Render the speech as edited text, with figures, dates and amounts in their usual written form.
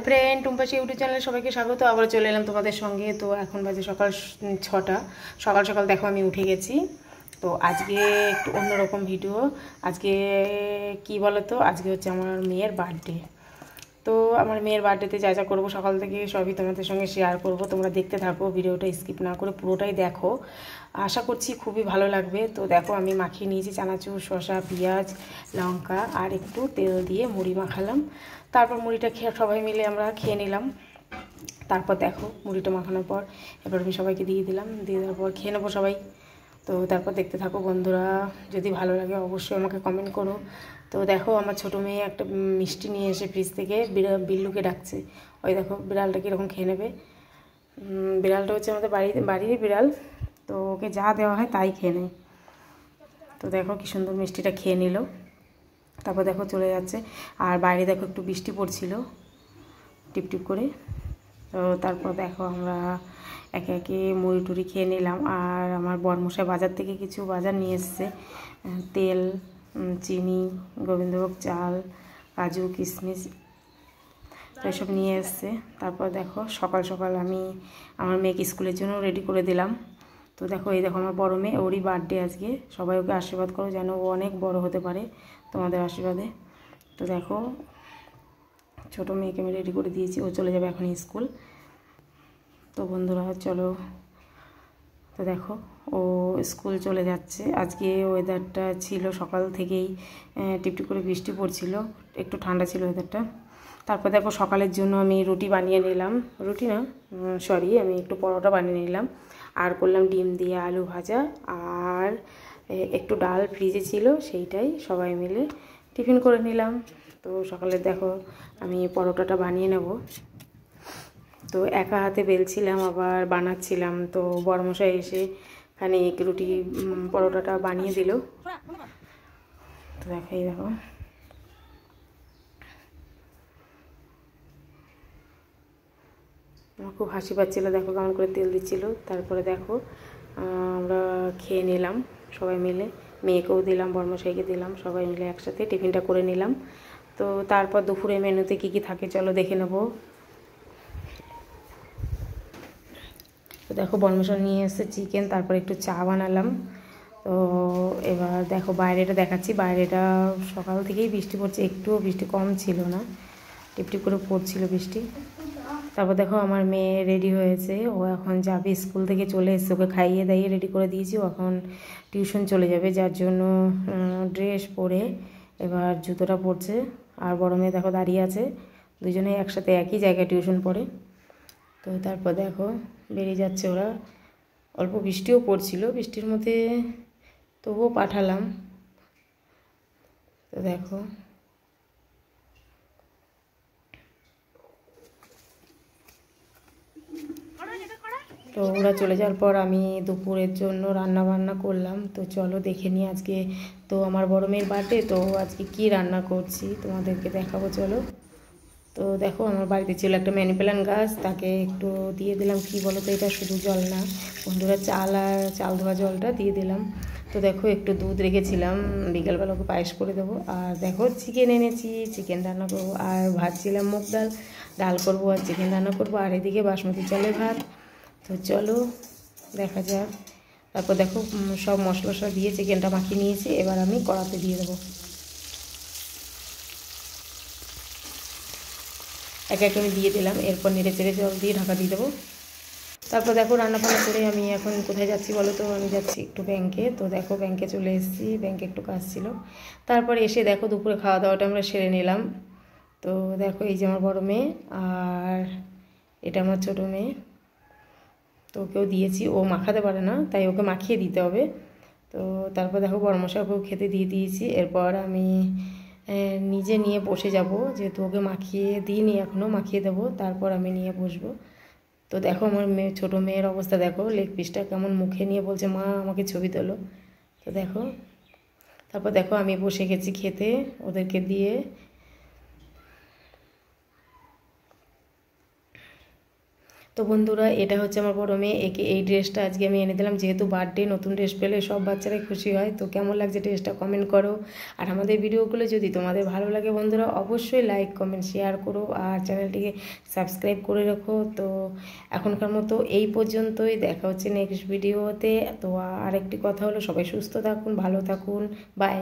Friend টুম্পাসি YouTube চ্যানেলে সবাইকে স্বাগত। আবার চলে এলাম তোমাদের সঙ্গে। তো এখন বাজে সকাল 6টা। সকাল সকাল দেখো আমি উঠে গেছি। তো আজকে একটু অন্যরকম ভিডিও। আজকে কি বলো তো, আজকে হচ্ছে আমার মেয়ের বার্থডে। তো আমার মেয়ের বার্থডেতে যা যা করবো সকাল থেকে সবই তোমাদের সঙ্গে শেয়ার করব। তোমরা দেখতে থাকো, ভিডিওটা স্কিপ না করে পুরোটাই দেখো। আশা করছি খুবই ভালো লাগবে। তো দেখো আমি মাখিয়ে নিয়েছি চানাচুর, শসা, পেঁয়াজ, লঙ্কা আর একটু তেল দিয়ে মুড়ি মাখালাম। তারপর মুড়িটা সবাই মিলে আমরা খেয়ে নিলাম। তারপর দেখো মুড়িটা মাখানোর পর এবার আমি সবাইকে দিয়ে দিলাম। দিয়ে দেওয়ার পর খেয়ে নেবো সবাই। তো তারপর দেখতে থাকো বন্ধুরা, যদি ভালো লাগে অবশ্যই আমাকে কমেন্ট করো। তো দেখো আমার ছোটো মেয়ে একটা মিষ্টি নিয়ে এসে ফ্রিজ থেকে বিল্লুকে ডাকছে। ওই দেখো বিড়ালটা কীরকম খেয়ে নেবে। বিড়ালটা হচ্ছে আমাদের বাড়িরই বিড়াল। তো ওকে যা দেওয়া হয় তাই খেয়ে নেয়। তো দেখো কী সুন্দর মিষ্টিটা খেয়ে নিল। তারপর দেখো চলে যাচ্ছে। আর বাইরে দেখো একটু বৃষ্টি পড়ছিল টিপটিপ করে। তো তারপর দেখো আমরা একে একে মুড়ি টুড়ি খেয়ে নিলাম। আর আমার বরমশাই বাজার থেকে কিছু বাজার নিয়ে এসছে, তেল, চিনি, গোবিন্দভোগ চাল, কাজু, কিশমিশ এসব নিয়ে এসছে। তারপর দেখো সকাল সকাল আমি আমার মেয়েকে স্কুলের জন্য রেডি করে দিলাম। তো দেখো এই দেখো আমার বড় মেয়ে, ওরই বার্থডে আজকে। সবাই ওকে আশীর্বাদ করো যেন ও অনেক বড় হতে পারে তোমাদের আশীর্বাদে। তো দেখো ছোটো মেয়েকে আমি রেডি করে দিয়েছি, ও চলে যাবে এখন স্কুল। তো বন্ধুরা চলো, তো দেখো ও স্কুল চলে যাচ্ছে। আজকে ওয়েদারটা ছিল সকাল থেকেই টিপটিপ করে বৃষ্টি পড়ছিল, একটু ঠান্ডা ছিল ওয়েদারটা। তারপর দেখো সকালের জন্য আমি রুটি বানিয়ে নিলাম, রুটি না সরি, আমি একটু পরোটা বানিয়ে নিলাম। আর করলাম ডিম দিয়ে আলু ভাজা, আর একটু ডাল ফ্রিজে ছিল, সেইটাই সবাই মিলে টিফিন করে নিলাম। তো সকালে দেখো আমি পরোটাটা বানিয়ে নেব। তো একা হাতে বেলছিলাম আবার বানাচ্ছিলাম। তো বড়মশাই এসে এখানে রুটি পরোটাটা বানিয়ে দিল। তো দেখাই দেখো আমার খুব হাসি পাচ্ছিলো, দেখো কেমন করে তেল দিচ্ছিল। তারপরে দেখো আমরা খেয়ে নিলাম সবাই মিলে, মেয়েকেও দিলাম, বড়মশাইকে দিলাম, সবাই মিলে একসাথে টিফিনটা করে নিলাম। তো তারপর দুপুরে মেনুতে কী কী থাকে চলো দেখে নেবো। তো দেখো বড়মশাই নিয়ে এসেছে চিকেন, তারপর একটু চা বানালাম। তো এবার দেখো বাইরেটা দেখাচ্ছি। বাইরেটা সকাল থেকেই বৃষ্টি পড়ছে, একটুও বৃষ্টি কম ছিল না, টিপটিপ করে পড়ছিল বৃষ্টি। তারপর দেখো আমার মেয়ে রেডি হয়েছে, ও এখন যাবে, স্কুল থেকে চলে এসছে, ওকে খাইয়ে দাইয়ে রেডি করে দিয়েছি। ও এখন টিউশন চলে যাবে, যার জন্য ড্রেস পরে এবার জুতোটা পরছে। আর বড় মেয়ে দেখো দাঁড়িয়ে আছে, দুজনে একসাথে একই জায়গায় টিউশন পড়ে। তো তারপর দেখো বেরিয়ে যাচ্ছে ওরা। অল্প বৃষ্টিও পড়ছিল, বৃষ্টির মধ্যে তবুও পাঠালাম। তো দেখো তো ওরা চলে যাওয়ার পর আমি দুপুরের জন্য রান্না বান্না করলাম। তো চলো দেখে নিই আজকে। তো আমার বড় মেয়ের বার্থডে, তো আজকে কি রান্না করছি তোমাদেরকে দেখাবো চলো। তো দেখো আমার বাড়িতে ছিল একটা মানি প্ল্যান্ট গাছ, তাকে একটু দিয়ে দিলাম। কি বলো তো, এটা শুধু জল না বন্ধুরা, চাল আর চাল ধোয়া জলটা দিয়ে দিলাম। তো দেখো একটু দুধ রেখেছিলাম, বিকেলবেলা ওকে পায়েস করে দেবো। আর দেখো চিকেন এনেছি, চিকেন রান্না করবো। আর ভাজছিলাম মুগ ডাল, ডাল করবো আর চিকেন রান্না করবো। আর এদিকে বাসমতি চালের ভাত। তো চলো দেখা যাক। তারপর দেখো সব মশলা দিয়ে চিকেনটা মাখিয়ে নিয়েছি, এবার আমি কড়াতে দিয়ে দেবো। এক এক আমি দিয়ে দিলাম, এরপর নেড়ে চেড়ে জল দিয়ে ঢাকা দিয়ে দেবো। তারপর দেখো রান্নাবান্না করে আমি এখন কোথায় যাচ্ছি বলো তো, আমি যাচ্ছি একটু ব্যাংকে। তো দেখো ব্যাংকে চলে এসেছি, ব্যাংকে একটু কাজ ছিল। তারপরে এসে দেখো দুপুরে খাওয়া দাওয়াটা আমরা সেরে নিলাম। তো দেখো এই যে আমার বড় মেয়ে, আর এটা আমার ছোটো মেয়ে। তো ওকেও দিয়েছি, ও মাখাতে পারে না তাই ওকে মাখিয়ে দিতে হবে। তো তারপর দেখো বড়মশাইকেও খেতে দিয়ে দিয়েছি। এরপর আমি নিজে নিয়ে বসে যাব, যেহেতু ওকে মাখিয়ে দিইনি এখনও, মাখিয়ে দেবো তারপর আমি নিয়ে বসবো। তো দেখো আমার ছোটো মেয়ের অবস্থা দেখো, লেগ পিসটা কেমন মুখে নিয়ে বলছে মা আমাকে ছবি তোলো। তো দেখো তারপর দেখো আমি বসে গেছি খেতে ওদেরকে দিয়ে। তো বন্ধুরা, এটা হচ্ছে আমার বড় মেয়ে, একে এই ড্রেসটা আজকে আমি এনে দিলাম, যেহেতু বার্থডে, নতুন ড্রেস পেলে সব বাচ্চারাই খুশি হয়। তো কেমন লাগছে ড্রেসটা কমেন্ট করো। আর আমাদের ভিডিওগুলো যদি তোমাদের ভালো লাগে বন্ধুরা, অবশ্যই লাইক কমেন্ট শেয়ার করো আর চ্যানেলটিকে সাবস্ক্রাইব করে রাখো। তো এখনকার মতো এই পর্যন্তই, দেখা হচ্ছে নেক্সট ভিডিওতে। তো আরেকটি কথা হলো, সবাই সুস্থ থাকুন, ভালো থাকুন, বাই।